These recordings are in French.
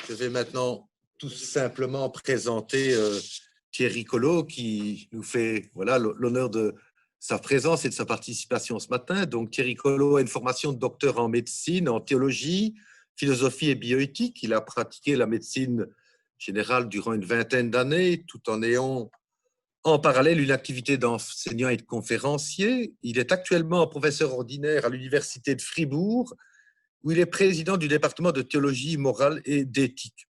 Je vais maintenant tout simplement présenter Thierry Collot qui nous fait l'honneur de sa présence et de sa participation ce matin. Donc Thierry Collot a une formation de docteur en médecine, en théologie, philosophie et bioéthique. Il a pratiqué la médecine générale durant une vingtaine d'années, tout en ayant en parallèle une activité d'enseignant et de conférencier. Il est actuellement professeur ordinaire à l'université de Fribourg, où il est président du département de théologie morale et d'éthique.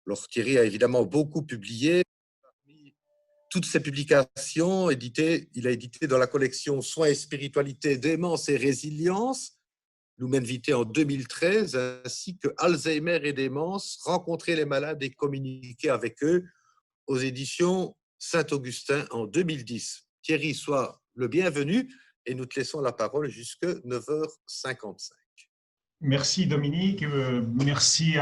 Alors Thierry a évidemment beaucoup publié. Parmi toutes ses publications il a édité dans la collection Soins et spiritualité, démence et résilience, Lumen Vitae en 2013, ainsi que Alzheimer et démence, rencontrer les malades et communiquer avec eux, aux éditions Saint-Augustin en 2010. Thierry, sois le bienvenu et nous te laissons la parole jusqu'à 9h55. Merci Dominique, merci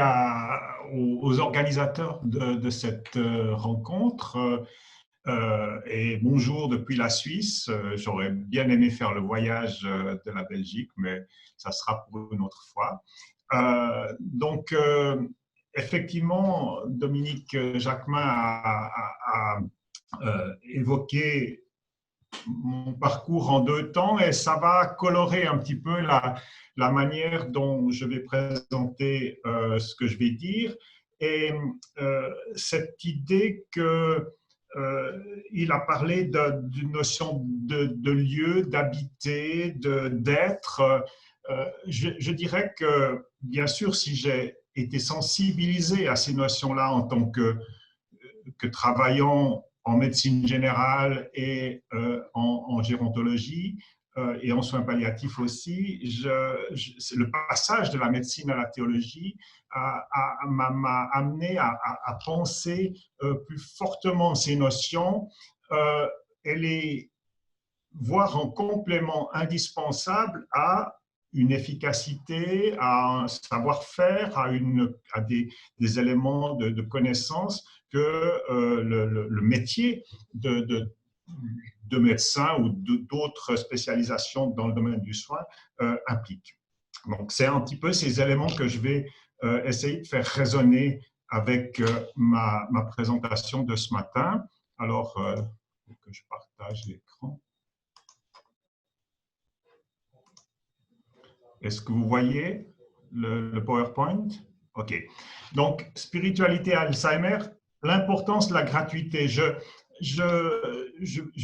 aux organisateurs de cette rencontre et bonjour depuis la Suisse. J'aurais bien aimé faire le voyage de la Belgique, mais ça sera pour une autre fois. Effectivement, Dominique Jacquemin a évoqué mon parcours en 2 temps et ça va colorer un petit peu la manière dont je vais présenter ce que je vais dire. Et cette idée qu'il a parlé d'une notion de lieu, d'habiter, d'être, je dirais que, bien sûr, si j'ai été sensibilisé à ces notions-là en tant que travaillant en médecine générale et en gérontologie et en soins palliatifs aussi, le passage de la médecine à la théologie m'a amené à penser plus fortement ces notions et les voir en complément indispensable à une efficacité, à un savoir-faire, à des éléments de connaissance que le métier de médecin ou d'autres spécialisations dans le domaine du soin implique. Donc, c'est un petit peu ces éléments que je vais essayer de faire résonner avec ma présentation de ce matin. Alors, que je partage l'écran. Est-ce que vous voyez le PowerPoint? OK. Donc, spiritualité Alzheimer, l'importance de la gratuité. Je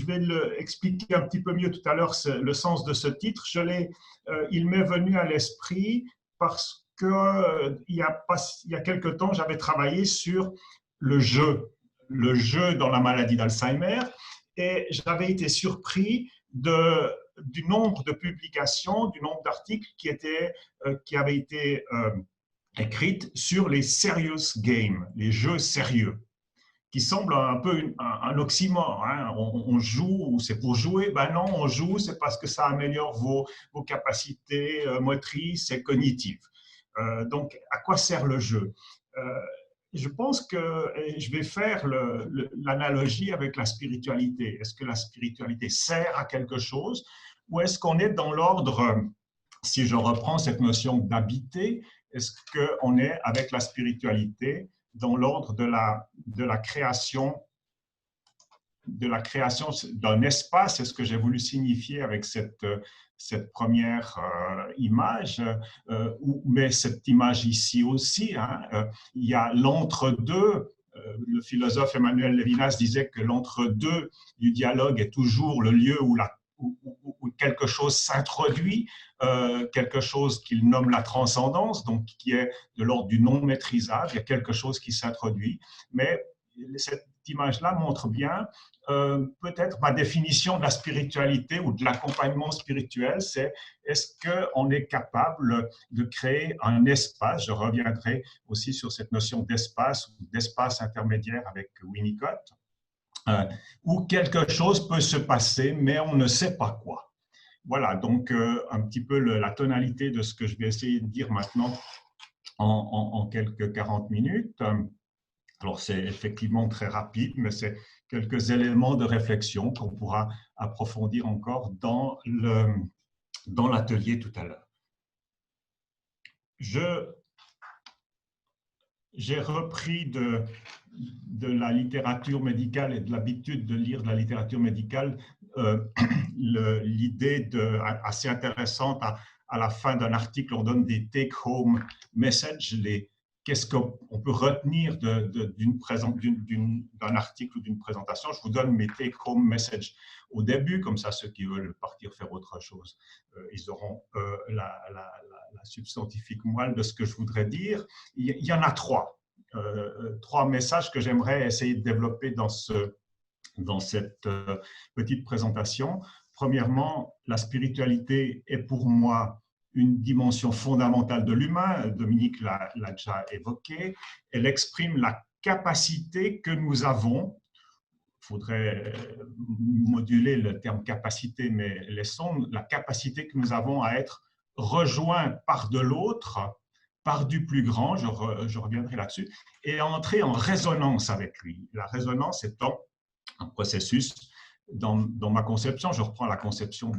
vais expliquer un petit peu mieux tout à l'heure le sens de ce titre. Il m'est venu à l'esprit parce que il y a quelque temps, j'avais travaillé sur le jeu dans la maladie d'Alzheimer et j'avais été surpris du nombre de publications, du nombre d'articles qui avaient été écrites sur les serious games, les jeux sérieux, qui semble un peu un oxymore. Hein. On joue, c'est pour jouer. Ben non, on joue, c'est parce que ça améliore vos capacités motrices et cognitives. Donc, à quoi sert le jeu? Je pense que je vais faire l'analogie avec la spiritualité. Est-ce que la spiritualité sert à quelque chose ou est-ce qu'on est dans l'ordre, si je reprends cette notion d'habiter, est-ce qu'on est avec la spiritualité dans l'ordre de la création d'un espace? C'est ce que j'ai voulu signifier avec cette première image, mais cette image ici aussi, hein, il y a l'entre-deux. Le philosophe Emmanuel Levinas disait que l'entre-deux du dialogue est toujours le lieu où quelque chose s'introduit, quelque chose qu'il nomme la transcendance, donc qui est de l'ordre du non maîtrisable. Il y a quelque chose qui s'introduit, mais cette image-là montre bien peut-être ma définition de la spiritualité ou de l'accompagnement spirituel, c'est est-ce qu'on est capable de créer un espace, je reviendrai aussi sur cette notion d'espace ou d'espace intermédiaire avec Winnicott, où quelque chose peut se passer, mais on ne sait pas quoi. Voilà, donc un petit peu la tonalité de ce que je vais essayer de dire maintenant en quelques 40 minutes. Alors, c'est effectivement très rapide, mais c'est quelques éléments de réflexion qu'on pourra approfondir encore dans l'atelier tout à l'heure. j'ai repris de la littérature médicale et de l'habitude de lire de la littérature médicale l'idée assez intéressante à la fin d'un article, on donne des take-home messages, qu'est-ce qu'on peut retenir d'un article ou d'une présentation. Je vous donne mes take-home messages au début, comme ça ceux qui veulent partir faire autre chose, ils auront la substantifique moelle de ce que je voudrais dire. Il y en a trois messages que j'aimerais essayer de développer dans cette petite présentation. Premièrement, la spiritualité est pour moi une dimension fondamentale de l'humain. Dominique l'a déjà évoqué. Elle exprime la capacité que nous avons. Il faudrait moduler le terme capacité, mais laissons la capacité que nous avons à être rejoints par de l'autre, par du plus grand, je reviendrai là-dessus, et à entrer en résonance avec lui. La résonance étant un processus, dans ma conception, je reprends la conception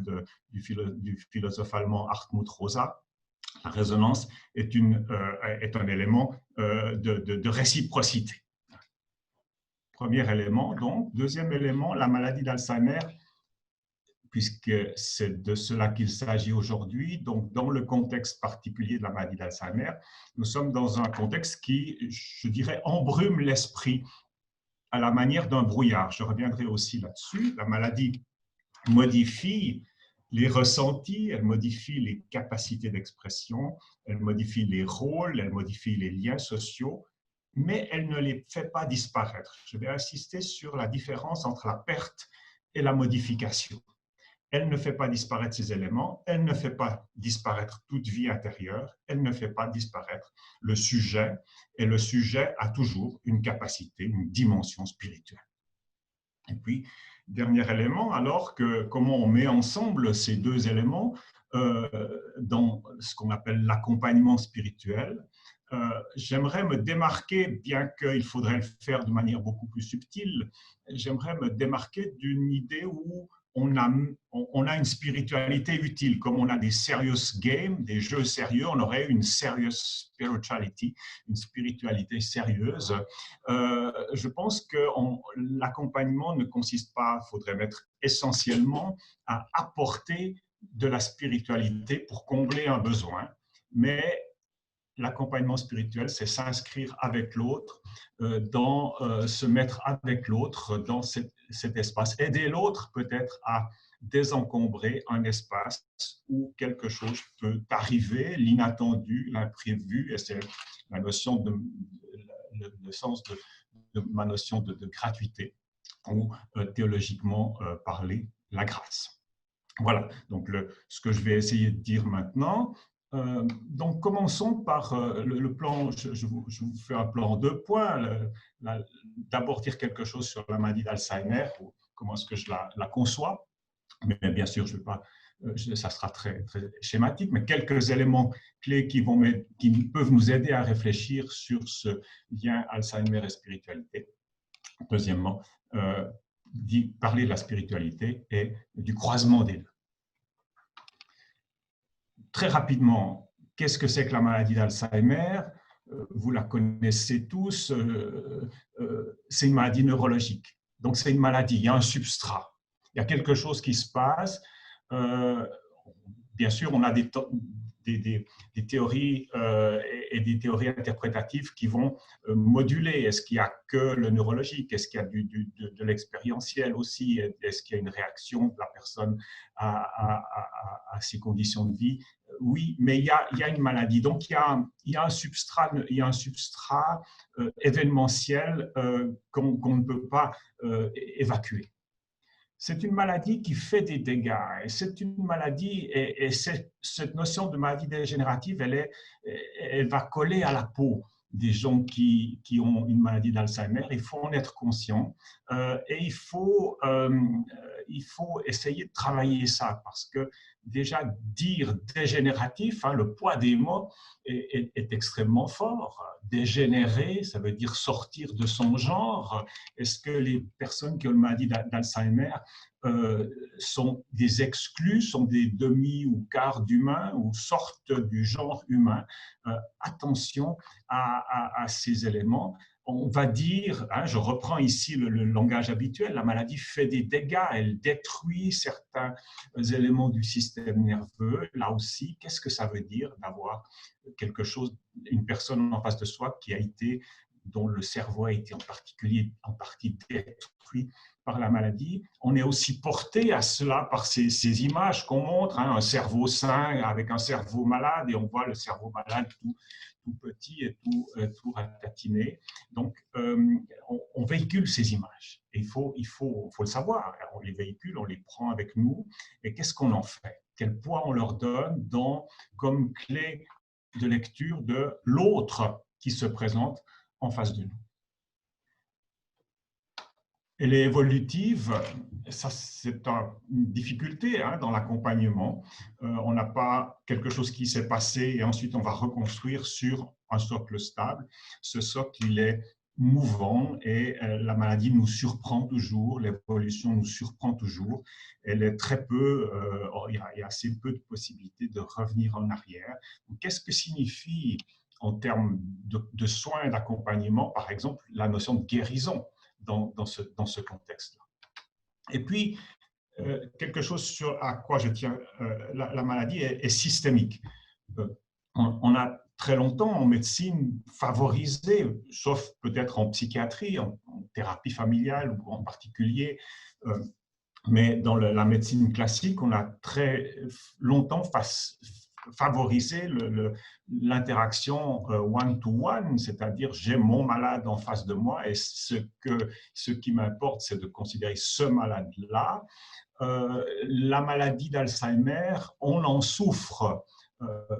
du philosophe allemand Hartmut Rosa, la résonance est un élément de réciprocité. Premier élément, donc. Deuxième élément, la maladie d'Alzheimer, puisque c'est de cela qu'il s'agit aujourd'hui. Donc, dans le contexte particulier de la maladie d'Alzheimer, nous sommes dans un contexte qui, je dirais, embrume l'esprit à la manière d'un brouillard. Je reviendrai aussi là-dessus. La maladie modifie les ressentis, elle modifie les capacités d'expression, elle modifie les rôles, elle modifie les liens sociaux, mais elle ne les fait pas disparaître. Je vais insister sur la différence entre la perte et la modification. Elle ne fait pas disparaître ces éléments, elle ne fait pas disparaître toute vie intérieure, elle ne fait pas disparaître le sujet, et le sujet a toujours une capacité, une dimension spirituelle. Et puis, dernier élément, alors que comment on met ensemble ces deux éléments dans ce qu'on appelle l'accompagnement spirituel, j'aimerais me démarquer, bien qu'il faudrait le faire de manière beaucoup plus subtile, j'aimerais me démarquer d'une idée où on a une spiritualité utile. Comme on a des serious games, des jeux sérieux, on aurait une serious spirituality, une spiritualité sérieuse. Je pense que l'accompagnement ne consiste pas, il faudrait mettre essentiellement à apporter de la spiritualité pour combler un besoin, mais l'accompagnement spirituel, c'est s'inscrire avec l'autre, se mettre avec l'autre dans cet espace, aider l'autre peut-être à désencombrer un espace où quelque chose peut arriver, l'inattendu, l'imprévu, et c'est la notion le sens de ma notion de gratuité, ou théologiquement parler, la grâce. Voilà, donc ce que je vais essayer de dire maintenant. Donc, commençons par le plan. Je vous fais un plan en 2 points. D'abord, dire quelque chose sur la maladie d'Alzheimer, ou comment est-ce que je la conçois. Mais bien sûr, je vais pas, ça sera très, très schématique, mais quelques éléments clés qui peuvent nous aider à réfléchir sur ce lien Alzheimer et spiritualité. Deuxièmement, parler de la spiritualité et du croisement des deux. Très rapidement, qu'est-ce que c'est que la maladie d'Alzheimer? Vous la connaissez tous, c'est une maladie neurologique. Donc, c'est une maladie, il y a un substrat, il y a quelque chose qui se passe. Bien sûr, on a des théories et des théories interprétatives qui vont moduler. Est-ce qu'il n'y a que le neurologique? Est-ce qu'il y a de l'expérientiel aussi? Est-ce qu'il y a une réaction de la personne à ses conditions de vie? Oui, mais il y a une maladie. Donc, il y a un substrat événementiel qu'on ne peut pas évacuer. C'est une maladie qui fait des dégâts, et c'est une maladie, et cette notion de maladie dégénérative, elle va coller à la peau des gens qui ont une maladie d'Alzheimer. Il faut en être conscient, et il faut il faut essayer de travailler ça parce que déjà dire dégénératif, hein, le poids des mots est extrêmement fort. Dégénérer, ça veut dire sortir de son genre. Est-ce que les personnes qui ont une maladie d'Alzheimer sont des exclus, sont des demi ou quarts d'humains ou sortent du genre humain? Attention à ces éléments. On va dire, hein, je reprends ici le langage habituel, la maladie fait des dégâts, elle détruit certains éléments du système nerveux. Là aussi, qu'est-ce que ça veut dire d'avoir quelque chose, une personne en face de soi dont le cerveau a été en partie détruit par la maladie? On est aussi porté à cela par ces images qu'on montre, hein, un cerveau sain avec un cerveau malade, et on voit le cerveau malade tout petit et tout ratatiné. Donc, on véhicule ces images. Et il faut le savoir. On les véhicule, on les prend avec nous. Et qu'est-ce qu'on en fait? Quel poids on leur donne comme clé de lecture de l'autre qui se présente en face de nous? Elle est évolutive, ça c'est une difficulté hein, dans l'accompagnement. On n'a pas quelque chose qui s'est passé et ensuite on va reconstruire sur un socle stable. Ce socle, il est mouvant et la maladie nous surprend toujours, l'évolution nous surprend toujours. Elle est très peu, il y a assez peu de possibilités de revenir en arrière. Qu'est-ce que signifie en termes de soins et d'accompagnement, par exemple, la notion de guérison dans ce contexte-là. Et puis, quelque chose à quoi je tiens, la maladie est systémique. On a très longtemps en médecine favorisé, sauf peut-être en psychiatrie, en thérapie familiale ou en particulier, mais dans la médecine classique, on a très longtemps favoriser l'interaction one-to-one, c'est-à-dire j'ai mon malade en face de moi et ce qui m'importe, c'est de considérer ce malade-là. La maladie d'Alzheimer, on en souffre.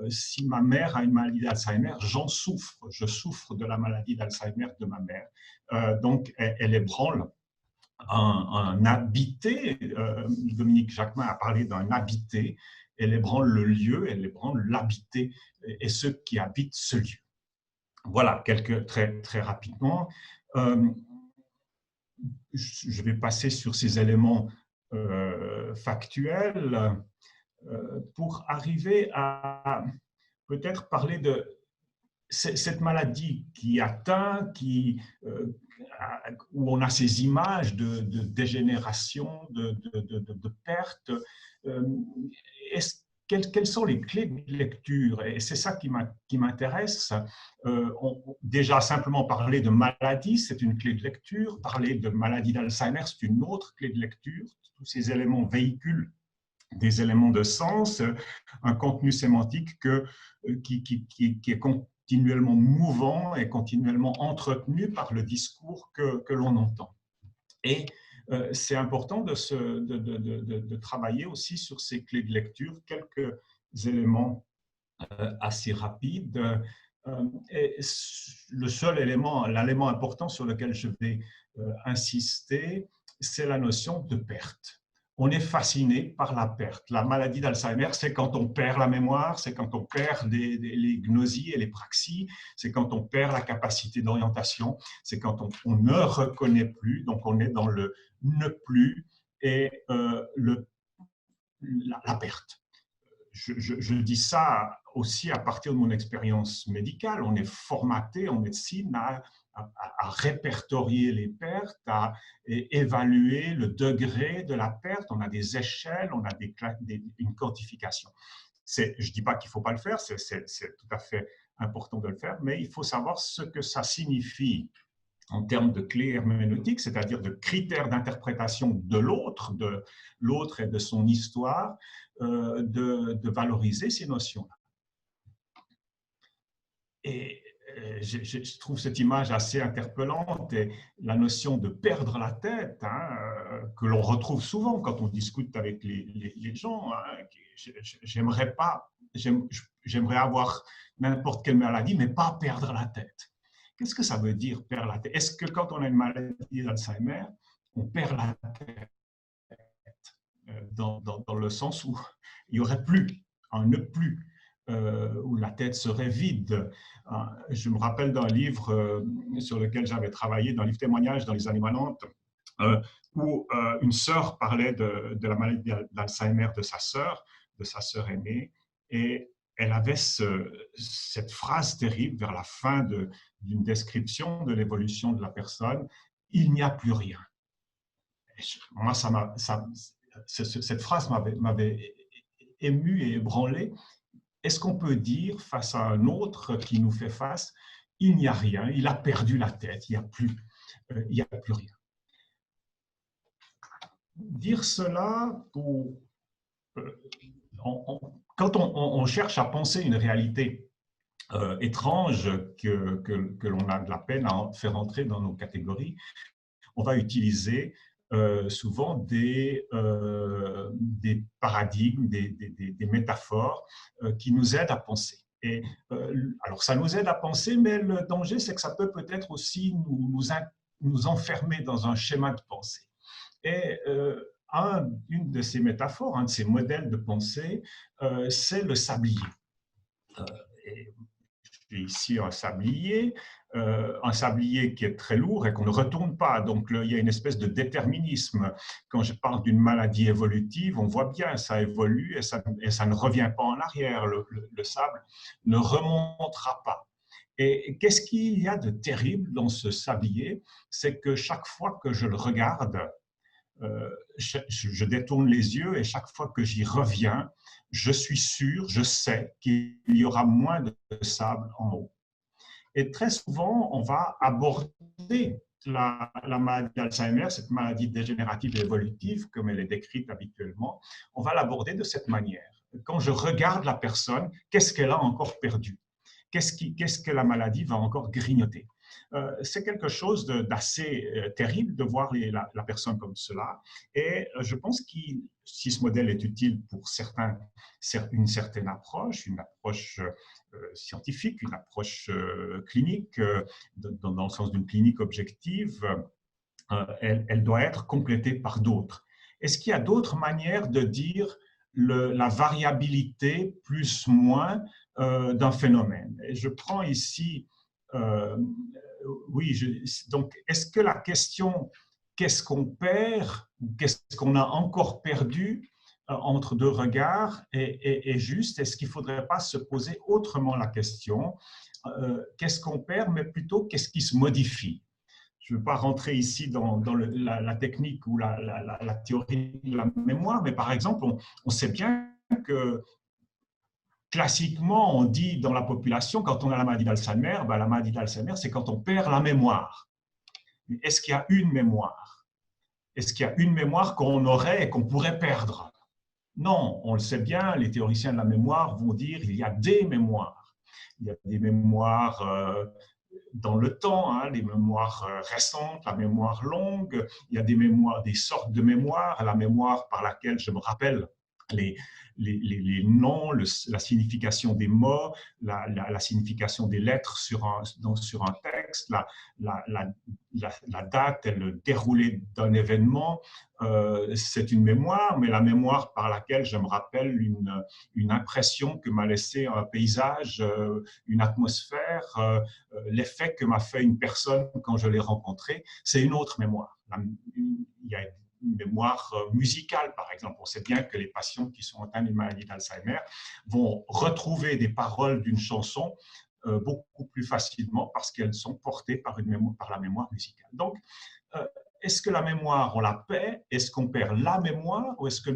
Si ma mère a une maladie d'Alzheimer, j'en souffre. Je souffre de la maladie d'Alzheimer de ma mère. Donc, elle ébranle un habité. Dominique Jacquemin a parlé d'un habité. Elle ébranle le lieu, elle ébranle l'habité et ceux qui habitent ce lieu. Voilà, très rapidement. Je vais passer sur ces éléments factuels pour arriver à peut-être parler de cette maladie qui atteint, où on a ces images de dégénération, de perte. Quelles sont les clés de lecture? Et c'est ça qui m'intéresse. Déjà, simplement parler de maladie, c'est une clé de lecture. Parler de maladie d'Alzheimer, c'est une autre clé de lecture. Tous ces éléments véhiculent des éléments de sens, un contenu sémantique qui est continuellement mouvant et continuellement entretenu par le discours que l'on entend. Et c'est important de travailler aussi sur ces clés de lecture, quelques éléments assez rapides. Et le seul l'élément important sur lequel je vais insister, c'est la notion de perte. On est fasciné par la perte. La maladie d'Alzheimer, c'est quand on perd la mémoire, c'est quand on perd les gnosies et les praxies, c'est quand on perd la capacité d'orientation, c'est quand on ne reconnaît plus, donc on est dans le ne plus et la perte. Je dis ça aussi à partir de mon expérience médicale. On est formaté en médecine à répertorier les pertes, à évaluer le degré de la perte. On a des échelles, on a une quantification. Je ne dis pas qu'il ne faut pas le faire, c'est tout à fait important de le faire, mais il faut savoir ce que ça signifie en termes de clés herméneutiques, c'est-à-dire de critères d'interprétation de l'autre et de son histoire, de valoriser ces notions-là. Et je trouve cette image assez interpellante, et la notion de perdre la tête, hein, que l'on retrouve souvent quand on discute avec les gens. Hein, j'aimerais avoir n'importe quelle maladie, mais pas perdre la tête. Qu'est-ce que ça veut dire perdre la tête? Est-ce que quand on a une maladie d'Alzheimer, on perd la tête? dans le sens où il n'y aurait plus, un ne plus, où la tête serait vide. Je me rappelle d'un livre sur lequel j'avais travaillé, d'un livre témoignage dans les années 90, où une sœur parlait de la maladie d'Alzheimer de sa sœur aînée, et elle avait cette phrase terrible vers la fin d'une description de l'évolution de la personne: il n'y a plus rien. Et moi, cette phrase m'avait ému et ébranlé. Est-ce qu'on peut dire face à un autre qui nous fait face: il n'y a rien, il a perdu la tête, il n'y a plus rien. Dire cela quand on cherche à penser une réalité étrange que l'on a de la peine à faire entrer dans nos catégories, on va utiliser souvent des paradigmes, des métaphores qui nous aident à penser. Et alors, ça nous aide à penser, mais le danger, c'est que ça peut-être aussi nous enfermer dans un schéma de pensée. Et une de ces métaphores, un de ces modèles de pensée, c'est le sablier. J'ai ici un sablier qui est très lourd et qu'on ne retourne pas. Donc, il y a une espèce de déterminisme. Quand je parle d'une maladie évolutive, on voit bien, ça évolue et ça ne revient pas en arrière. Le sable ne remontera pas. Et qu'est-ce qu'il y a de terrible dans ce sablier? C'est que chaque fois que je le regarde, je détourne les yeux et chaque fois que j'y reviens, je suis sûr, je sais qu'il y aura moins de sable en haut. Et très souvent, on va aborder la maladie d'Alzheimer, cette maladie dégénérative et évolutive, comme elle est décrite habituellement, on va l'aborder de cette manière. Quand je regarde la personne, qu'est-ce qu'elle a encore perdu? Qu'est-ce que la maladie va encore grignoter? C'est quelque chose d'assez terrible de voir la personne comme cela. Et je pense que si ce modèle est utile pour certains, une certaine approche, une approche scientifique, une approche clinique, dans le sens d'une clinique objective, elle doit être complétée par d'autres. Est-ce qu'il y a d'autres manières de dire la variabilité plus-moins d'un phénomène? Et je prends ici, donc est-ce que la question qu'est-ce qu'on perd ou qu'est-ce qu'on a encore perdu entre deux regards est juste? Est-ce qu'il ne faudrait pas se poser autrement la question qu'est-ce qu'on perd, mais plutôt qu'est-ce qui se modifie? Je ne veux pas rentrer ici dans la technique ou la théorie de la mémoire, mais par exemple, on sait bien que classiquement, on dit dans la population, quand on a la maladie d'Alzheimer, la maladie d'Alzheimer, c'est quand on perd la mémoire. Mais est-ce qu'il y a une mémoire? Est-ce qu'il y a une mémoire qu'on aurait et qu'on pourrait perdre? Non, on le sait bien, les théoriciens de la mémoire vont dire qu'il y a des mémoires. Il y a des mémoires dans le temps, les mémoires récentes, la mémoire longue, il y a des sortes de mémoires, la mémoire par laquelle je me rappelle les noms, la signification des mots, la signification des lettres sur un texte, la date et le déroulé d'un événement, c'est une mémoire, mais la mémoire par laquelle je me rappelle une impression que m'a laissé un paysage, une atmosphère, l'effet que m'a fait une personne quand je l'ai rencontrée, c'est une autre mémoire. Il y a une mémoire musicale, par exemple. On sait bien que les patients qui sont atteints d'une maladie d'Alzheimer vont retrouver des paroles d'une chanson beaucoup plus facilement parce qu'elles sont portées par la mémoire musicale. Donc, est-ce que la mémoire, on la perd? Est-ce qu'on perd la mémoire? Ou est-ce que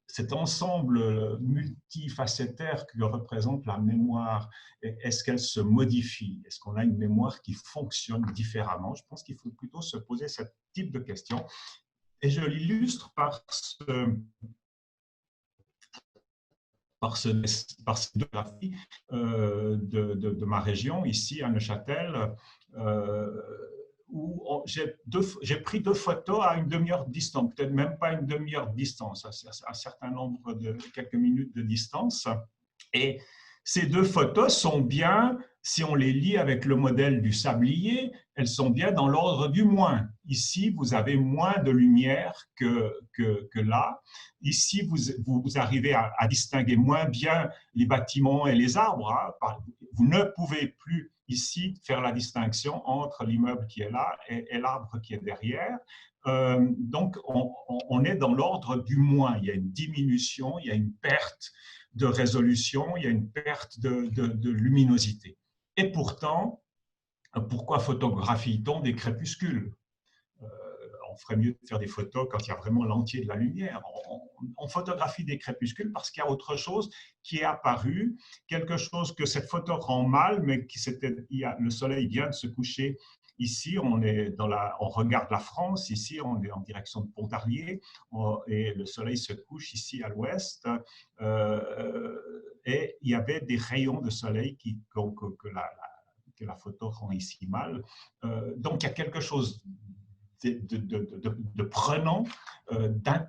cet ensemble multifacétaire que représente la mémoire, est-ce qu'elle se modifie? Est-ce qu'on a une mémoire qui fonctionne différemment? Je pense qu'il faut plutôt se poser ce type de questions. Et je l'illustre par cette photographie de ma région, ici à Neuchâtel, où j'ai pris 2 photos à une demi-heure de distance, peut-être même pas une demi-heure de distance, à un certain nombre de quelques minutes de distance. Et Ces deux photos sont bien, si on les lit avec le modèle du sablier, elles sont bien dans l'ordre du moins. Ici, vous avez moins de lumière que là. Ici, vous arrivez à distinguer moins bien les bâtiments et les arbres. Hein. Vous ne pouvez plus ici faire la distinction entre l'immeuble qui est là et l'arbre qui est derrière. Donc, on est dans l'ordre du moins. Il y a une diminution, il y a une perte de résolution, il y a une perte de luminosité. Et pourtant, pourquoi photographie-t-on des crépuscules? On ferait mieux de faire des photos quand il y a vraiment l'entier de la lumière. On photographie des crépuscules parce qu'il y a autre chose qui est apparu, quelque chose que cette photo rend mal, mais le soleil vient de se coucher. Ici, on regarde la France, ici, on est en direction de Pontarlier, et le soleil se couche ici à l'ouest. Et il y avait des rayons de soleil que la photo rend ici mal. Donc, il y a quelque chose de prenant,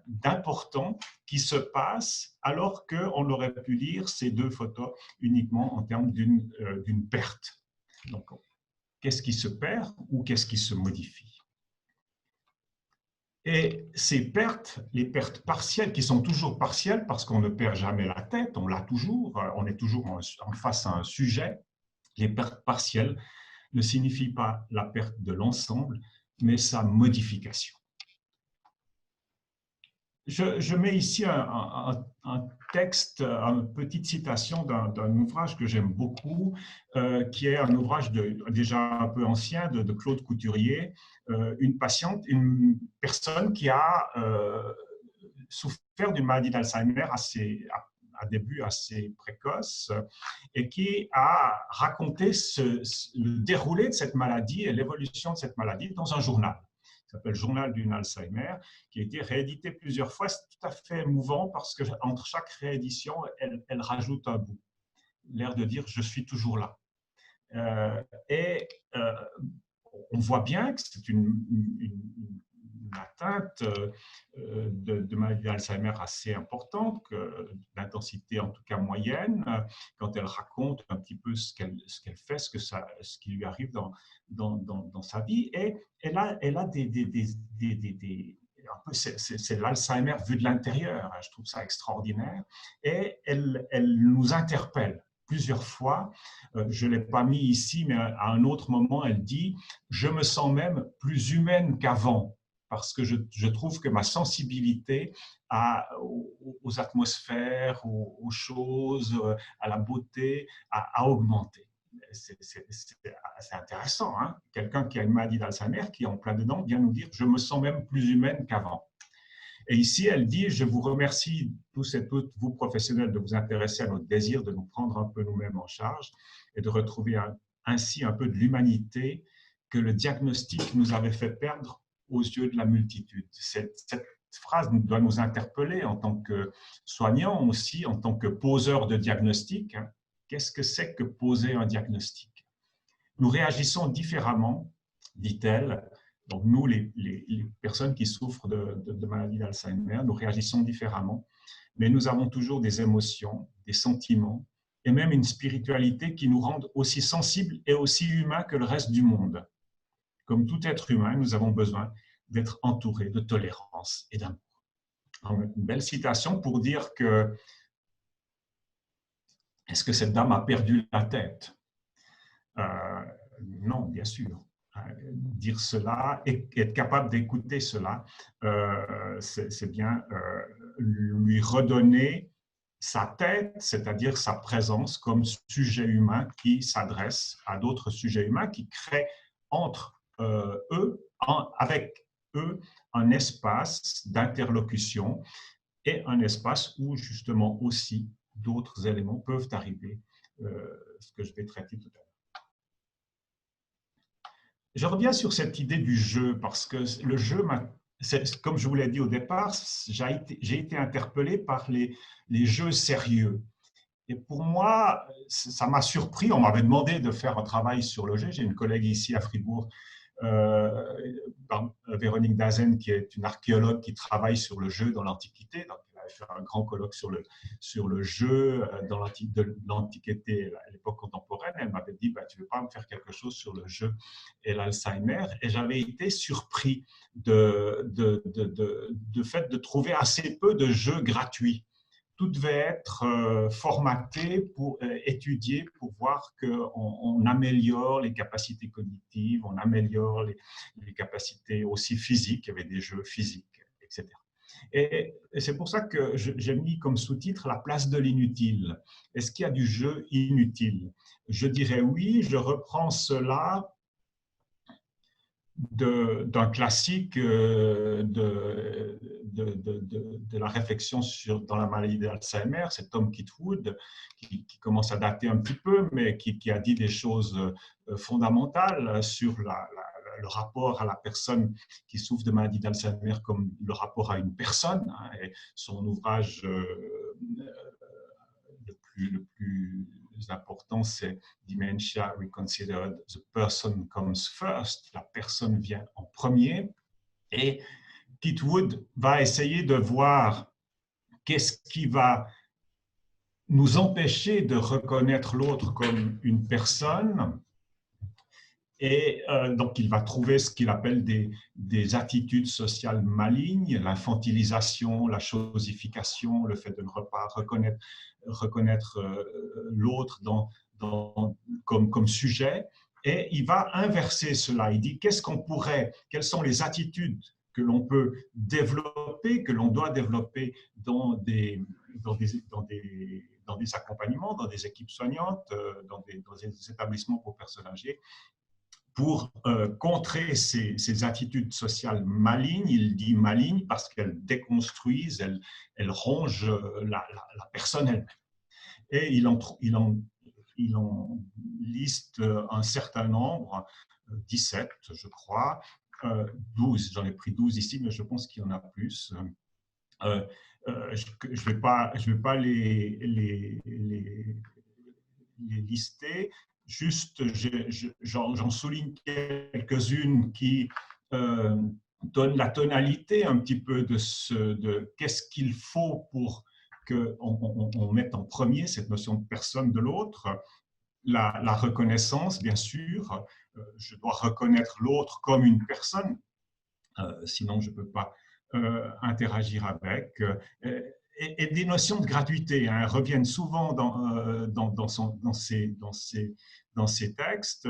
d'important qui se passe alors qu'on aurait pu lire ces deux photos uniquement en termes d'une perte. Donc, qu'est-ce qui se perd ou qu'est-ce qui se modifie? Et ces pertes, les pertes partielles, qui sont toujours partielles parce qu'on ne perd jamais la tête, on l'a toujours, on est toujours en face à un sujet, les pertes partielles ne signifient pas la perte de l'ensemble, mais sa modification. Je mets ici un texte, une petite citation d'un ouvrage que j'aime beaucoup, qui est un ouvrage déjà un peu ancien de Claude Couturier, une personne qui a souffert d'une maladie d'Alzheimer à début assez précoce et qui a raconté le déroulé de cette maladie et l'évolution de cette maladie dans un journal. Ça s'appelle Journal d'une Alzheimer, qui a été réédité plusieurs fois. C'est tout à fait émouvant parce qu'entre chaque réédition, elle rajoute un bout. L'air de dire « je suis toujours là ». On voit bien que c'est une atteinte de maladie d'Alzheimer assez importante, d'intensité en tout cas moyenne, quand elle raconte un petit peu ce qu'elle fait, ce qui lui arrive dans sa vie. Et elle a c'est l'Alzheimer vu de l'intérieur, je trouve ça extraordinaire, et elle nous interpelle plusieurs fois. Je ne l'ai pas mis ici, mais à un autre moment, elle dit « Je me sens même plus humaine qu'avant ». Parce que je trouve que ma sensibilité aux atmosphères, aux choses, à la beauté, a augmenté. C'est intéressant, hein? Quelqu'un qui a une maladie d'Alzheimer, qui est en plein dedans, vient nous dire « je me sens même plus humaine qu'avant ». Et ici, elle dit « je vous remercie tous et toutes, vous professionnels, de vous intéresser à notre désir de nous prendre un peu nous-mêmes en charge et de retrouver ainsi un peu de l'humanité que le diagnostic nous avait fait perdre aux yeux de la multitude ». Cette phrase doit nous interpeller en tant que soignants aussi, en tant que poseurs de diagnostic. Qu'est-ce que c'est que poser un diagnostic? Nous réagissons différemment, dit-elle. Donc nous, les personnes qui souffrent de maladie d'Alzheimer, nous réagissons différemment, mais nous avons toujours des émotions, des sentiments et même une spiritualité qui nous rendent aussi sensibles et aussi humains que le reste du monde. Comme tout être humain, nous avons besoin d'être entourés de tolérance et d'amour. Une belle citation pour dire que est-ce que cette dame a perdu la tête? Non, bien sûr. Dire cela et être capable d'écouter cela, c'est bien lui redonner sa tête, c'est-à-dire sa présence comme sujet humain qui s'adresse à d'autres sujets humains, qui créent entre avec eux un espace d'interlocution et un espace où justement aussi d'autres éléments peuvent arriver, ce que je vais traiter tout à l'heure. Je reviens sur cette idée du jeu parce que le jeu, comme je vous l'ai dit au départ, j'ai été interpellé par les jeux sérieux. Et pour moi, ça m'a surpris. On m'avait demandé de faire un travail sur le jeu. J'ai une collègue ici à Fribourg, Véronique Dazen, qui est une archéologue qui travaille sur le jeu dans l'Antiquité. Donc, elle avait fait un grand colloque sur le jeu dans l'Antiquité, à l'époque contemporaine. Elle m'avait dit, tu ne veux pas me faire quelque chose sur le jeu et l'Alzheimer? Et j'avais été surpris de fait de trouver assez peu de jeux gratuits. Tout devait être formaté pour étudier, pour voir qu'on améliore les capacités cognitives, on améliore les capacités aussi physiques. Il y avait des jeux physiques, etc. Et c'est pour ça que j'ai mis comme sous-titre la place de l'inutile. Est-ce qu'il y a du jeu inutile? Je dirais oui, je reprends cela d'un classique de la réflexion dans la maladie d'Alzheimer, c'est Tom Kitwood, qui commence à dater un petit peu, mais qui a dit des choses fondamentales sur le rapport à la personne qui souffre de maladie d'Alzheimer comme le rapport à une personne. Et son ouvrage le plus important, c'est Dementia Reconsidered, The Person Comes First, la personne vient en premier. Et Kitwood va essayer de voir qu'est-ce qui va nous empêcher de reconnaître l'autre comme une personne. Et donc, il va trouver ce qu'il appelle des attitudes sociales malignes, l'infantilisation, la chosification, le fait de ne pas reconnaître l'autre comme sujet. Et il va inverser cela. Il dit, quelles sont les attitudes que l'on peut développer, que l'on doit développer dans des accompagnements, dans des équipes soignantes, dans des établissements pour personnes âgées, pour contrer ces attitudes sociales malignes. Il dit malignes parce qu'elles déconstruisent, elles rongent la personne elle-même. Et il en liste un certain nombre, 17 je crois, 12, j'en ai pris 12 ici, mais je pense qu'il y en a plus. Je ne vais pas les lister. Juste, j'en souligne quelques-unes qui donnent la tonalité un petit peu de qu'est-ce qu'il faut pour qu'on mette en premier cette notion de personne de l'autre. La reconnaissance, bien sûr. Je dois reconnaître l'autre comme une personne, sinon je ne peux pas interagir avec. Et des notions de gratuité reviennent souvent dans ces textes.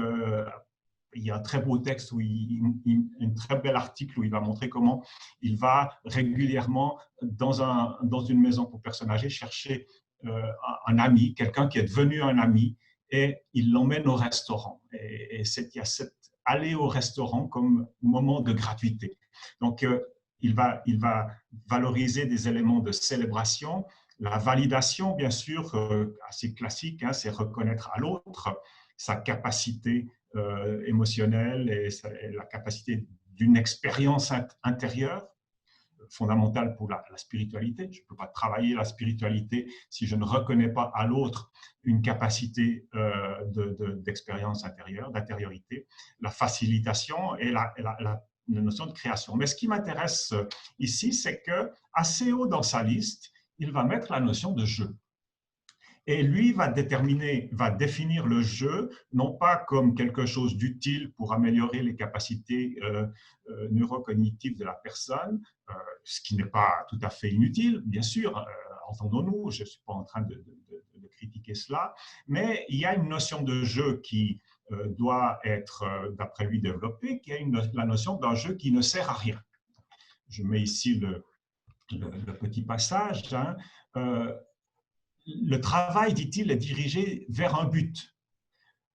Il y a un très beau texte, un très bel article où il va montrer comment il va régulièrement dans une maison pour personnes âgées chercher un ami, quelqu'un qui est devenu un ami, et il l'emmène au restaurant. Et il y a cet aller au restaurant comme moment de gratuité. Donc, il va valoriser des éléments de célébration. La validation, bien sûr, assez classique, c'est reconnaître à l'autre sa capacité émotionnelle et la capacité d'une expérience intérieure fondamentale pour la spiritualité. Je ne peux pas travailler la spiritualité si je ne reconnais pas à l'autre une capacité d'expérience intérieure, d'intériorité. La facilitation et la notion de création. Mais ce qui m'intéresse ici, c'est qu'assez haut dans sa liste, il va mettre la notion de jeu. Et lui va définir le jeu, non pas comme quelque chose d'utile pour améliorer les capacités neurocognitives de la personne, ce qui n'est pas tout à fait inutile, bien sûr, entendons-nous, je ne suis pas en train de critiquer cela, mais il y a une notion de jeu qui doit être, d'après lui, développée, qui est la notion d'un jeu qui ne sert à rien. Je mets ici le petit passage. Le travail, dit-il, est dirigé vers un but.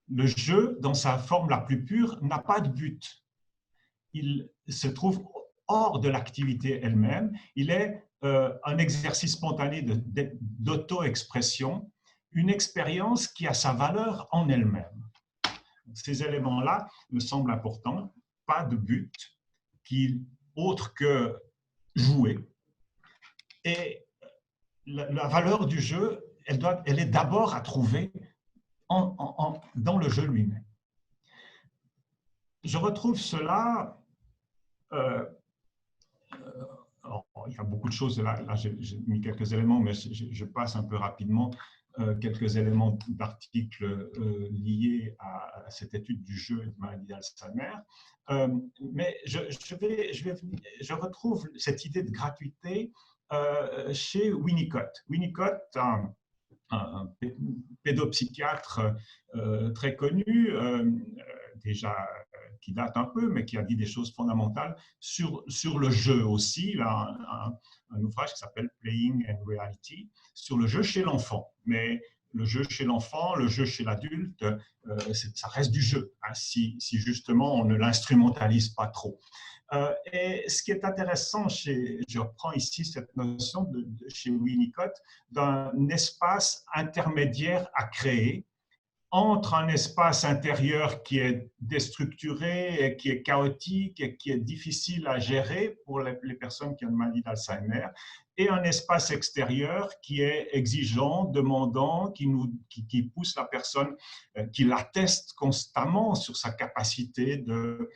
Le jeu, dans sa forme la plus pure, n'a pas de but. Il se trouve hors de l'activité elle-même. Il est un exercice spontané d'auto-expression, une expérience qui a sa valeur en elle-même. Ces éléments-là me semblent importants. Pas de but autre que jouer. Et la valeur du jeu, elle est d'abord à trouver dans le jeu lui-même. Je retrouve cela, il y a beaucoup de choses, là j'ai mis quelques éléments, mais je passe un peu rapidement quelques éléments d'articles liés à cette étude du jeu et de maladie d'Alzheimer. Mais je retrouve cette idée de gratuité chez Winnicott. Winnicott, un pédopsychiatre très connu, déjà qui date un peu, mais qui a dit des choses fondamentales sur le jeu aussi. Il a un ouvrage qui s'appelle Playing and Reality, sur le jeu chez l'enfant. Mais le jeu chez l'enfant, le jeu chez l'adulte, ça reste du jeu, hein, si justement on ne l'instrumentalise pas trop. Et ce qui est intéressant, je reprends ici cette notion chez Winnicott, d'un espace intermédiaire à créer entre un espace intérieur qui est déstructuré, et qui est chaotique et qui est difficile à gérer pour les personnes qui ont une maladie d'Alzheimer, et un espace extérieur qui est exigeant, demandant, qui pousse la personne, qui l'atteste constamment sur sa capacité de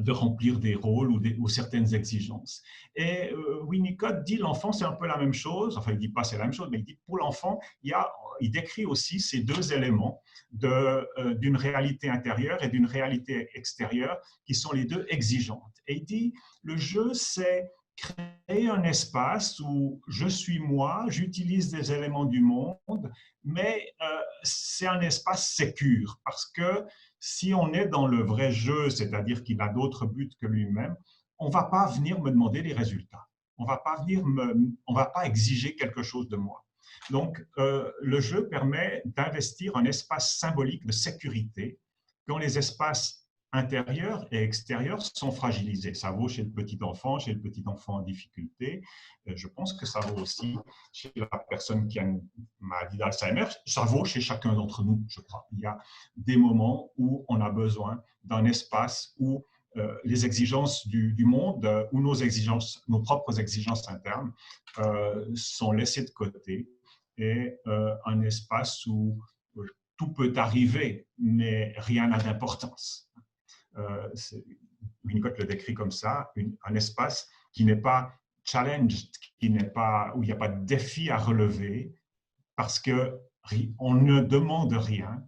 remplir des rôles ou certaines exigences. Et Winnicott dit l'enfant, c'est un peu la même chose, enfin il ne dit pas c'est la même chose, mais il dit pour l'enfant, il décrit aussi ces deux éléments d'une réalité intérieure et d'une réalité extérieure qui sont les deux exigeantes. Et il dit, le jeu, c'est créer un espace où je suis moi, j'utilise des éléments du monde, mais c'est un espace sécure, parce que si on est dans le vrai jeu, c'est-à-dire qu'il a d'autres buts que lui-même, on ne va pas venir me demander les résultats. On ne va pas exiger quelque chose de moi. Donc, le jeu permet d'investir un espace symbolique de sécurité quand les espaces intérieurs et extérieurs sont fragilisés. Ça vaut chez le petit enfant en difficulté. Je pense que ça vaut aussi chez la personne qui a une maladie d'Alzheimer. Ça vaut chez chacun d'entre nous, je crois. Il y a des moments où on a besoin d'un espace où les exigences du monde ou nos propres exigences internes sont laissées de côté, et un espace où tout peut arriver, mais rien n'a d'importance. Winnicott le décrit comme ça, un espace qui n'est pas challenged, où il n'y a pas de défi à relever, parce qu'on ne demande rien,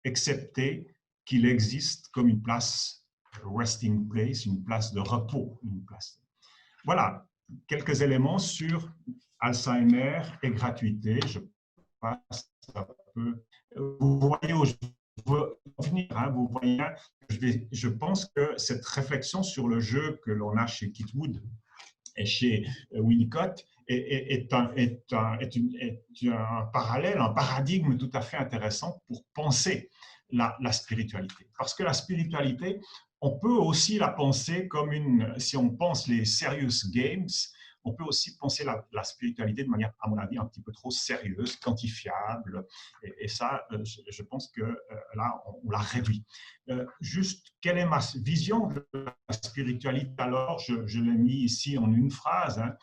excepté qu'il existe comme une place resting place, une place de repos. Voilà, quelques éléments sur Alzheimer et gratuité. Je passe un peu. Vous voyez où je veux venir, hein, vous voyez, je pense que cette réflexion sur le jeu que l'on a chez Kitwood et chez Winnicott est un parallèle, un paradigme tout à fait intéressant pour penser la spiritualité. Parce que la spiritualité, on peut aussi la penser comme si on pense les serious games, on peut aussi penser la spiritualité de manière, à mon avis, un petit peu trop sérieuse, quantifiable. Et ça, je pense que là, on l'a réduit. Juste, quelle est ma vision de la spiritualité? Alors, je l'ai mis ici en une phrase, hein,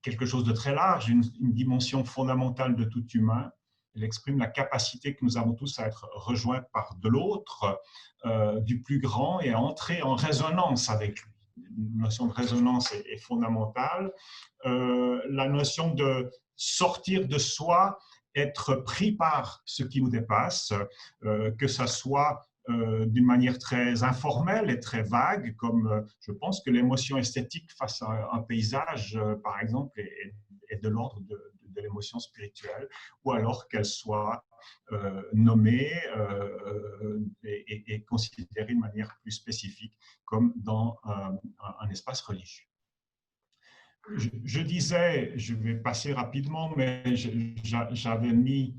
quelque chose de très large, une dimension fondamentale de tout humain. Elle exprime la capacité que nous avons tous à être rejoints par de l'autre, du plus grand, et à entrer en résonance avec lui. La notion de résonance est fondamentale. La notion de sortir de soi, être pris par ce qui nous dépasse, que ça soit d'une manière très informelle et très vague, comme je pense que l'émotion esthétique face à un paysage, par exemple, est de l'ordre de l'émotion spirituelle, ou alors qu'elle soit nommée et considérée de manière plus spécifique comme dans un espace religieux. Je disais, je vais passer rapidement, mais j'avais mis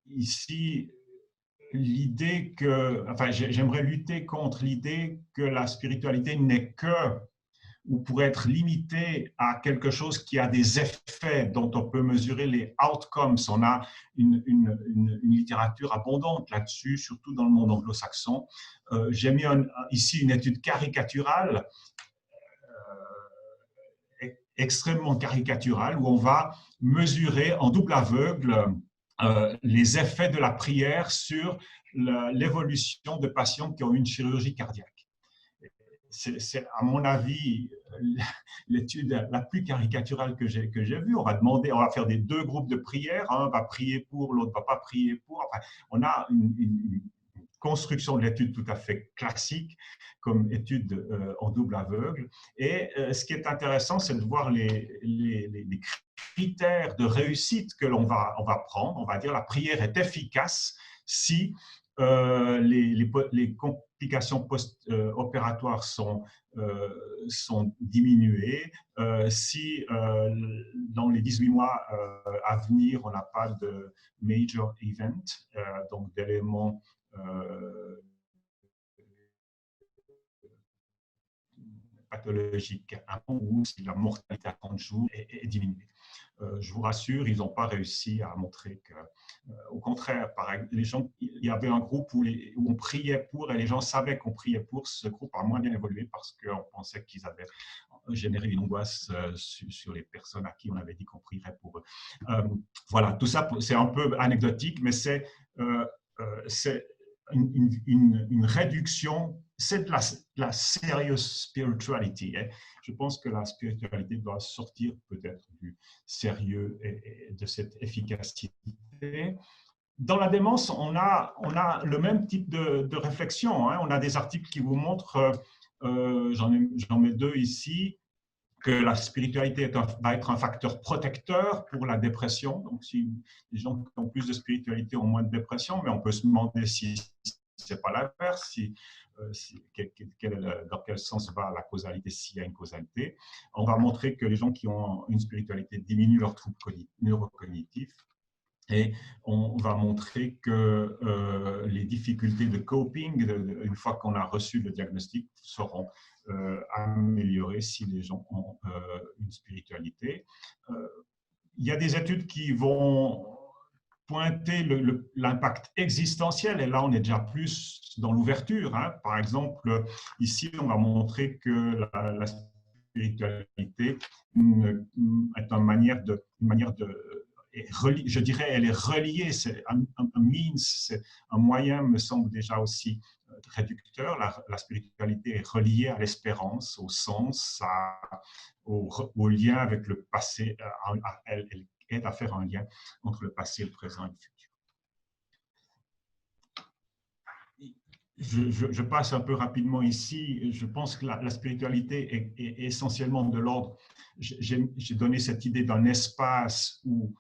ici l'idée que, enfin, j'aimerais lutter contre l'idée que la spiritualité n'est que, ou pourrait être limitée à quelque chose qui a des effets dont on peut mesurer les outcomes. On a une littérature abondante là-dessus, surtout dans le monde anglo-saxon. J'ai mis ici une étude caricaturale, extrêmement caricaturale, où on va mesurer en double aveugle les effets de la prière sur l'évolution de patients qui ont eu une chirurgie cardiaque. c'est à mon avis l'étude la plus caricaturale que j'ai vue. On va faire des deux groupes de prières, un va prier pour, l'autre va pas prier pour. Enfin, on a une construction de l'étude tout à fait classique comme étude en double aveugle. Et ce qui est intéressant, c'est de voir les critères de réussite que on va prendre. On va dire la prière est efficace si les complications post-opératoires sont diminuées, si dans les 18 mois à venir, on n'a pas de major event, donc d'éléments pathologiques, ou si la mortalité à 30 jours est diminuée. Je vous rassure, ils n'ont pas réussi à montrer que, au contraire, les gens, il y avait un groupe où on priait pour et les gens savaient qu'on priait pour. Ce groupe a moins bien évolué parce qu'on pensait qu'ils avaient généré une angoisse sur les personnes à qui on avait dit qu'on prierait pour eux. Voilà, tout ça, c'est un peu anecdotique, mais c'est une réduction, c'est de la serious spirituality. Je pense que la spiritualité doit sortir peut-être du sérieux et de cette efficacité. Dans la démence, on a le même type de réflexion. On a des articles qui vous montrent, j'en mets deux ici, que la spiritualité va être un facteur protecteur pour la dépression. Donc, si les gens qui ont plus de spiritualité ont moins de dépression, mais on peut se demander si ce n'est pas l'inverse, dans quel sens va la causalité, s'il y a une causalité. On va montrer que les gens qui ont une spiritualité diminuent leurs troubles neurocognitifs. Et on va montrer que les difficultés de coping, une fois qu'on a reçu le diagnostic, seront améliorées si les gens ont une spiritualité. Il y a des études qui vont pointer l'impact existentiel, et là on est déjà plus dans l'ouverture. Par exemple, ici on va montrer que la spiritualité est une manière de je dirais, elle est reliée, c'est un means, c'est un moyen, me semble déjà aussi réducteur. La spiritualité est reliée à l'espérance, au sens, au lien avec le passé. Elle aide à faire un lien entre le passé, le présent et le futur. Je passe un peu rapidement ici. Je pense que la spiritualité est essentiellement de l'ordre. J'ai donné cette idée d'un espace où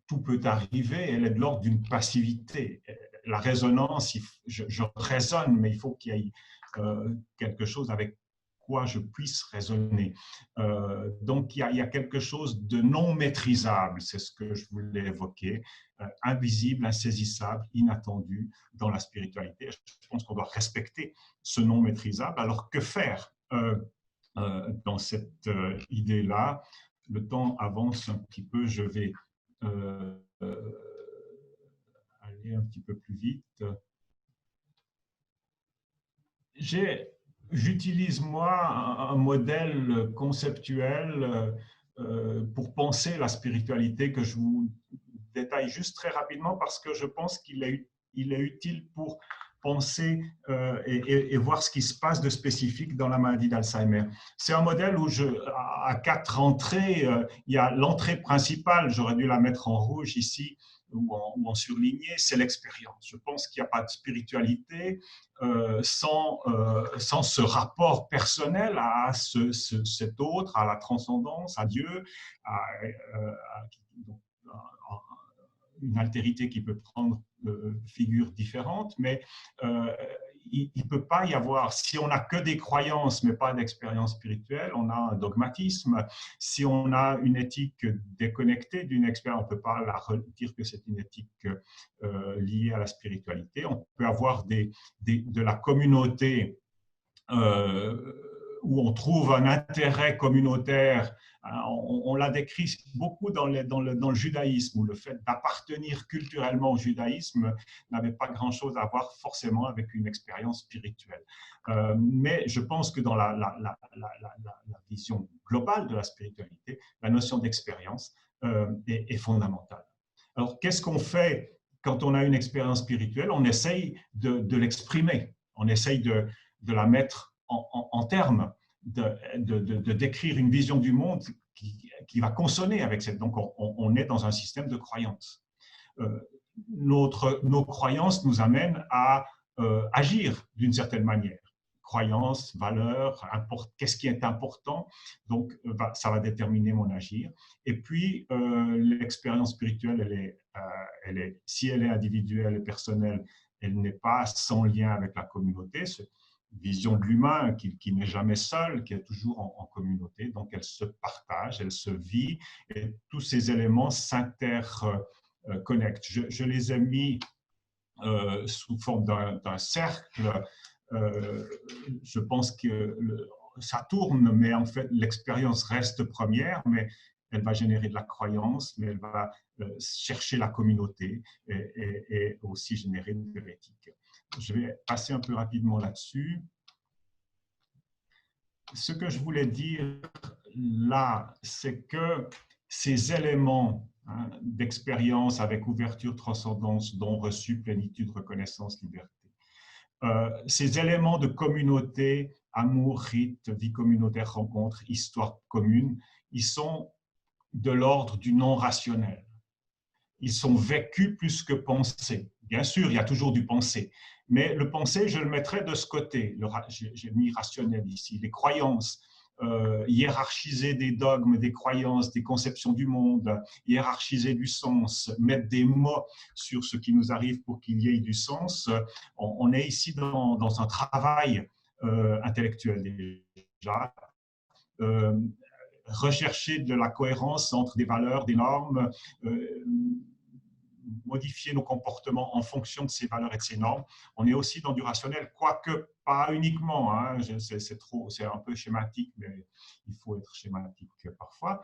tout peut arriver, elle est de l'ordre d'une passivité. La résonance, je résonne, mais il faut qu'il y ait quelque chose avec quoi je puisse raisonner. Donc, il y a quelque chose de non maîtrisable, c'est ce que je voulais évoquer, invisible, insaisissable, inattendu dans la spiritualité. Je pense qu'on doit respecter ce non maîtrisable. Alors, que faire dans cette idée-là? Le temps avance un petit peu, je vais aller un petit peu plus vite. J'utilise moi un modèle conceptuel pour penser la spiritualité que je vous détaille juste très rapidement parce que je pense qu'il est utile pour penser et voir ce qui se passe de spécifique dans la maladie d'Alzheimer. C'est un modèle où à 4 entrées, il y a l'entrée principale, j'aurais dû la mettre en rouge ici ou en surligné, c'est l'expérience. Je pense qu'il n'y a pas de spiritualité sans ce rapport personnel à cet autre, à la transcendance, à Dieu, à une altérité qui peut prendre figures différentes, mais il ne peut pas y avoir, si on n'a que des croyances mais pas d'expérience spirituelle, on a un dogmatisme. Si on a une éthique déconnectée d'une expérience, on ne peut pas dire que c'est une éthique liée à la spiritualité. On peut avoir de la communauté où on trouve un intérêt communautaire. On l'a décrit beaucoup dans le judaïsme, où le fait d'appartenir culturellement au judaïsme n'avait pas grand-chose à voir forcément avec une expérience spirituelle. Mais je pense que dans la vision globale de la spiritualité, la notion d'expérience est fondamentale. Alors, qu'est-ce qu'on fait quand on a une expérience spirituelle? On essaye de l'exprimer, on essaye de la mettre en termes de décrire une vision du monde qui va consonner avec cette. Donc, on est dans un système de croyances. Nos croyances nous amènent à agir d'une certaine manière. Croyances, valeurs, qu'est-ce qui est important, donc ça va déterminer mon agir. Et puis, l'expérience spirituelle, si elle est individuelle et personnelle, elle n'est pas sans lien avec la communauté. C'est une vision de l'humain qui n'est jamais seul, qui est toujours en communauté, donc elle se partage, elle se vit, et tous ces éléments s'interconnectent. Je les ai mis sous forme d'un cercle. Je pense que ça tourne, mais en fait, l'expérience reste première, mais elle va générer de la croyance, mais elle va chercher la communauté et aussi générer de l'éthique. Je vais passer un peu rapidement là-dessus. Ce que je voulais dire là, c'est que ces éléments d'expérience avec ouverture, transcendance, don reçu, plénitude, reconnaissance, liberté, ces éléments de communauté, amour, rite, vie communautaire, rencontre, histoire commune, ils sont de l'ordre du non rationnel. Ils sont vécus plus que pensés. Bien sûr, il y a toujours du pensé, mais le pensé, je le mettrais de ce côté. J'ai mis rationnel ici. Les croyances, hiérarchiser des dogmes, des croyances, des conceptions du monde, hiérarchiser du sens, mettre des mots sur ce qui nous arrive pour qu'il y ait du sens. On est ici dans un travail intellectuel déjà. Rechercher de la cohérence entre des valeurs, des normes, modifier nos comportements en fonction de ces valeurs et de ces normes. On est aussi dans du rationnel, quoique pas uniquement, hein, c'est un peu schématique, mais il faut être schématique parfois.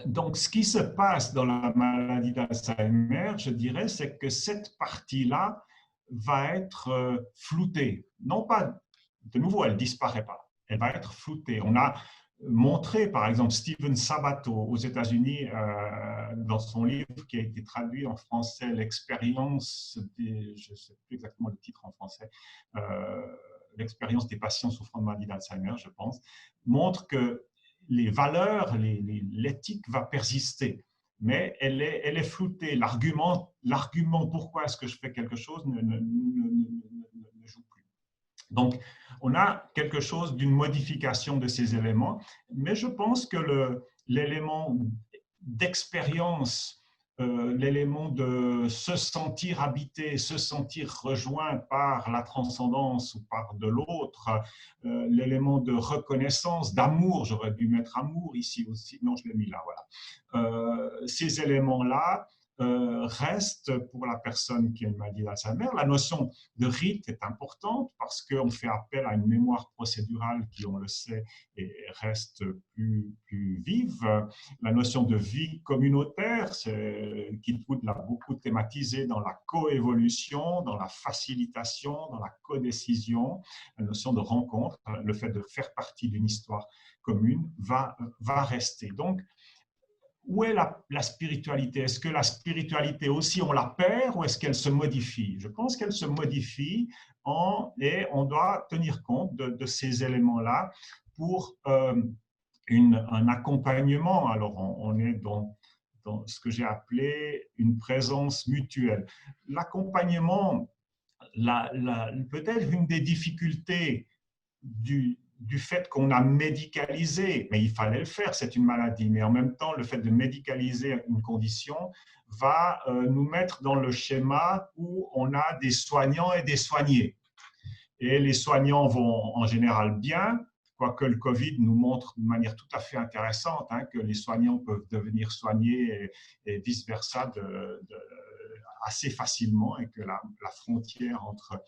Donc, ce qui se passe dans la maladie d'Alzheimer, je dirais, c'est que cette partie-là va être floutée. Non pas, de nouveau, elle ne disparaît pas, elle va être floutée. On a montré, par exemple, Stephen Sabato aux États-Unis, dans son livre qui a été traduit en français, l'expérience je ne sais plus exactement le titre en français, l'expérience des patients souffrant de maladie d'Alzheimer, je pense, montre que les valeurs, l'éthique va persister, mais elle est floutée. L'argument pourquoi est-ce que je fais quelque chose ne joue plus. Donc, on a quelque chose d'une modification de ces éléments, mais je pense que l'élément d'expérience, l'élément de se sentir habité, se sentir rejoint par la transcendance ou par de l'autre, l'élément de reconnaissance, d'amour, j'aurais dû mettre amour ici aussi, non, je l'ai mis là, voilà. Ces éléments-là reste pour la personne qui a une maladie d'Alzheimer. La notion de rite est importante parce qu'on fait appel à une mémoire procédurale qui, on le sait, reste plus vive. La notion de vie communautaire, Kitwood l'a beaucoup thématisé dans la coévolution, dans la facilitation, dans la codécision. La notion de rencontre, le fait de faire partie d'une histoire commune va rester. Donc, où est la spiritualité? Est-ce que la spiritualité aussi, on la perd ou est-ce qu'elle se modifie? Je pense qu'elle se modifie et on doit tenir compte de ces éléments-là pour un accompagnement. Alors, on est dans ce que j'ai appelé une présence mutuelle. L'accompagnement, peut-être une des difficultés du fait qu'on a médicalisé, mais il fallait le faire, c'est une maladie, mais en même temps, le fait de médicaliser une condition va nous mettre dans le schéma où on a des soignants et des soignés. Et les soignants vont en général bien, quoique le Covid nous montre de manière tout à fait intéressante que les soignants peuvent devenir soignés et vice-versa assez facilement et que la frontière entre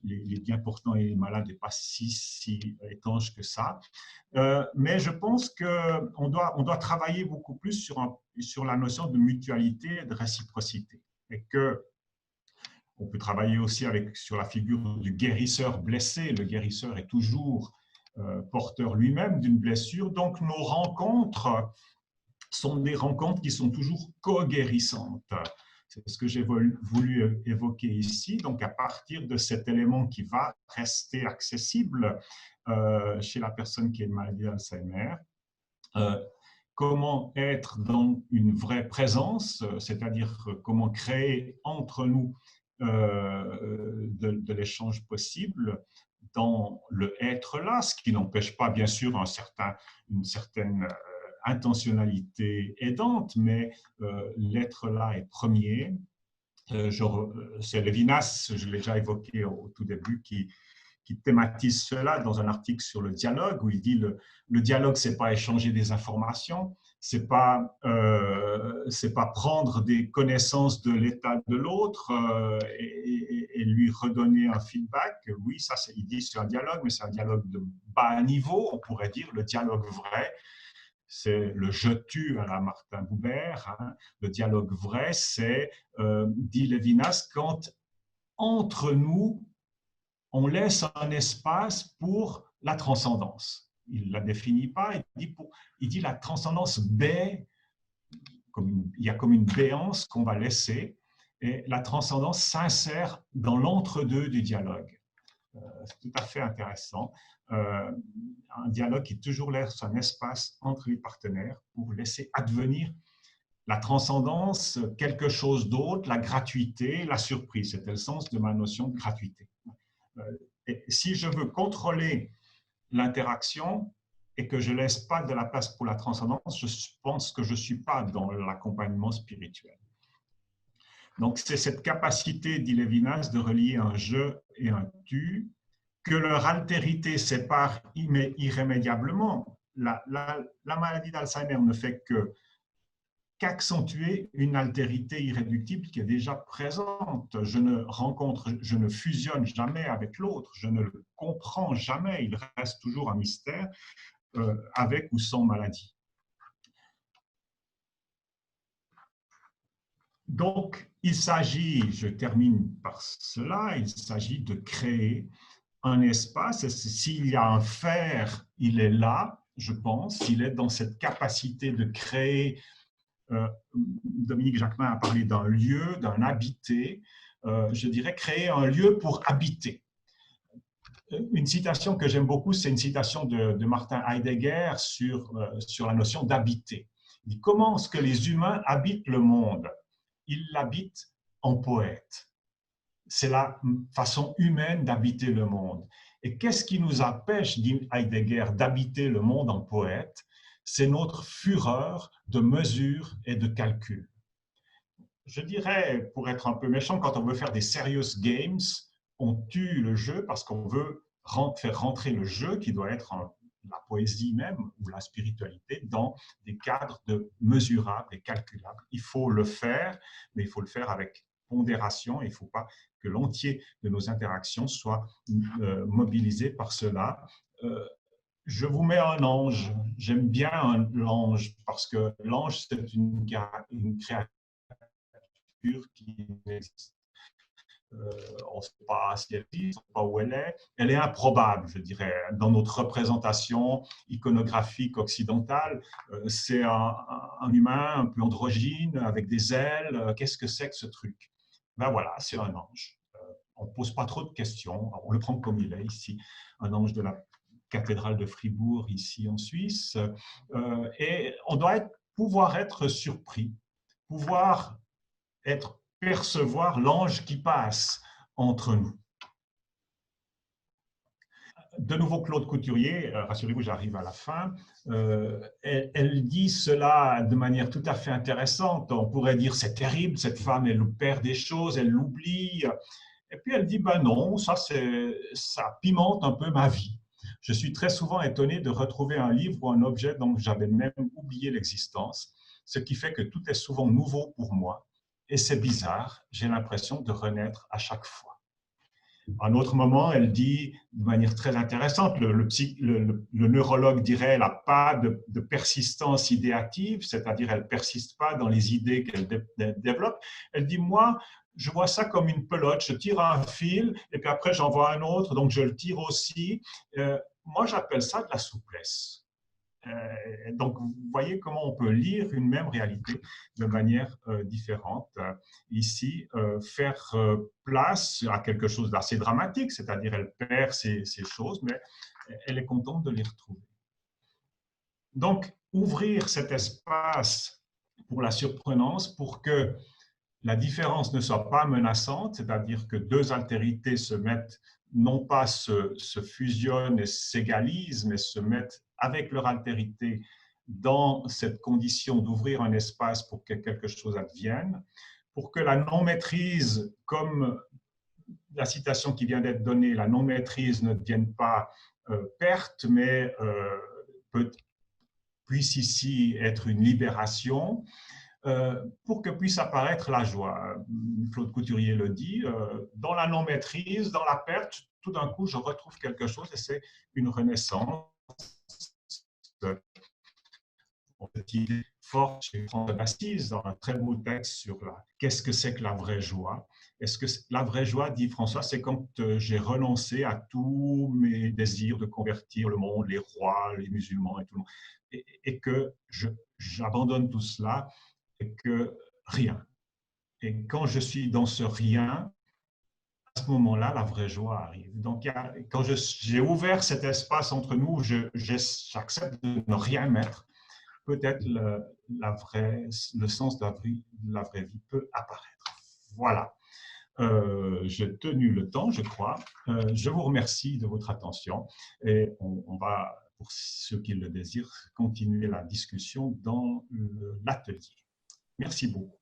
les bien portants et les malades n'est pas si étanche que ça. Mais je pense qu'on doit travailler beaucoup plus sur la notion de mutualité et de réciprocité. Et on peut travailler aussi sur la figure du guérisseur blessé. Le guérisseur est toujours porteur lui-même d'une blessure. Donc, nos rencontres sont des rencontres qui sont toujours co-guérissantes. C'est ce que j'ai voulu évoquer ici. Donc, à partir de cet élément qui va rester accessible chez la personne qui a une maladie d'Alzheimer, comment être dans une vraie présence, c'est-à-dire comment créer entre nous de l'échange possible dans le être là, ce qui n'empêche pas bien sûr une certaine intentionnalité aidante, mais l'être là est premier. C'est Lévinas, je l'ai déjà évoqué au tout début, qui thématise cela dans un article sur le dialogue, où il dit le dialogue, c'est pas échanger des informations, c'est pas prendre des connaissances de l'état de l'autre et lui redonner un feedback. Oui, ça, il dit c'est un dialogue, mais c'est un dialogue de bas niveau, on pourrait dire, le dialogue vrai. C'est le je-tu à la Martin Buber. Hein. Le dialogue vrai, c'est, dit Lévinas, quand entre nous, on laisse un espace pour la transcendance. Il ne la définit pas, il dit la transcendance baie, il y a comme une béance qu'on va laisser, et la transcendance s'insère dans l'entre-deux du dialogue. C'est tout à fait intéressant. Un dialogue qui toujours laisse un espace entre les partenaires pour laisser advenir la transcendance, quelque chose d'autre, la gratuité, la surprise. C'était le sens de ma notion de gratuité. Et si je veux contrôler l'interaction et que je ne laisse pas de la place pour la transcendance, je pense que je ne suis pas dans l'accompagnement spirituel. Donc, c'est cette capacité, dit Lévinas, de relier un je et un tu, que leur altérité sépare irrémédiablement. La maladie d'Alzheimer ne fait qu'accentuer une altérité irréductible qui est déjà présente. Je ne fusionne jamais avec l'autre, je ne le comprends jamais, il reste toujours un mystère avec ou sans maladie. Donc, il s'agit, je termine par cela, il s'agit de créer un espace. S'il y a un faire, il est là, je pense, il est dans cette capacité de créer. Dominique Jacquemin a parlé d'un lieu, d'un habité. Je dirais créer un lieu pour habiter. Une citation que j'aime beaucoup, c'est une citation de Martin Heidegger sur la notion d'habiter. Il dit, comment est-ce que les humains habitent le monde? Ils l'habitent en poète. C'est la façon humaine d'habiter le monde. Et qu'est-ce qui nous empêche, dit Heidegger, d'habiter le monde en poète? C'est notre fureur de mesure et de calcul. Je dirais, pour être un peu méchant, quand on veut faire des serious games, on tue le jeu parce qu'on veut faire rentrer le jeu, qui doit être la poésie même ou la spiritualité, dans des cadres mesurables et calculables. Il faut le faire, mais il faut le faire avec pondération. Il ne faut pas que l'entier de nos interactions soit mobilisé par cela. Je vous mets un ange. J'aime bien l'ange parce que l'ange, c'est une créature qui n'existe. On ne sait pas si elle existe, on ne sait pas où elle est. Elle est improbable, je dirais, dans notre représentation iconographique occidentale. C'est un humain un peu androgyne, avec des ailes. Qu'est-ce que c'est que ce truc? Ben voilà, c'est un ange. On ne pose pas trop de questions. On le prend comme il est ici. Un ange de la cathédrale de Fribourg, ici en Suisse. Et on doit pouvoir être surpris, pouvoir percevoir l'ange qui passe entre nous. De nouveau, Claude Couturier, rassurez-vous, j'arrive à la fin, elle dit cela de manière tout à fait intéressante. On pourrait dire, c'est terrible, cette femme, elle perd des choses, elle l'oublie. Et puis elle dit, ben non, ça pimente un peu ma vie. Je suis très souvent étonné de retrouver un livre ou un objet dont j'avais même oublié l'existence, ce qui fait que tout est souvent nouveau pour moi. Et c'est bizarre, j'ai l'impression de renaître à chaque fois. À un autre moment, elle dit de manière très intéressante, le neurologue dirait qu'elle n'a pas de persistance idéative, c'est-à-dire elle ne persiste pas dans les idées qu'elle développe. Elle dit, moi, je vois ça comme une pelote, je tire un fil et puis après j'en vois un autre, donc je le tire aussi. Moi, j'appelle ça de la souplesse. Donc, vous voyez comment on peut lire une même réalité de manière différente. Ici, faire place à quelque chose d'assez dramatique, c'est-à-dire elle perd ces choses, mais elle est contente de les retrouver. Donc, ouvrir cet espace pour la surprenance, pour que la différence ne soit pas menaçante, c'est-à-dire que deux altérités se mettent, non pas se fusionnent et s'égalisent, mais se mettent avec leur altérité dans cette condition d'ouvrir un espace pour que quelque chose advienne, pour que la non-maîtrise, comme la citation qui vient d'être donnée, la non-maîtrise ne devienne pas perte, mais puisse ici être une libération, pour que puisse apparaître la joie. Claude Couturier le dit, dans la non-maîtrise, dans la perte, tout d'un coup, je retrouve quelque chose et c'est une renaissance. On peut dire forte chez François d'Assise dans un très beau texte sur qu'est-ce que c'est que la vraie joie. Est-ce que la vraie joie, dit François, c'est quand j'ai renoncé à tous mes désirs de convertir le monde, les rois, les musulmans et tout le monde, et que j'abandonne tout cela et que rien. Et quand je suis dans ce rien, à ce moment-là, la vraie joie arrive. Donc, quand j'ai ouvert cet espace entre nous, j'accepte de ne rien mettre, peut-être le sens de la vraie vie peut apparaître. Voilà. J'ai tenu le temps, je crois. Je vous remercie de votre attention et on va, pour ceux qui le désirent, continuer la discussion dans l'atelier. Merci beaucoup.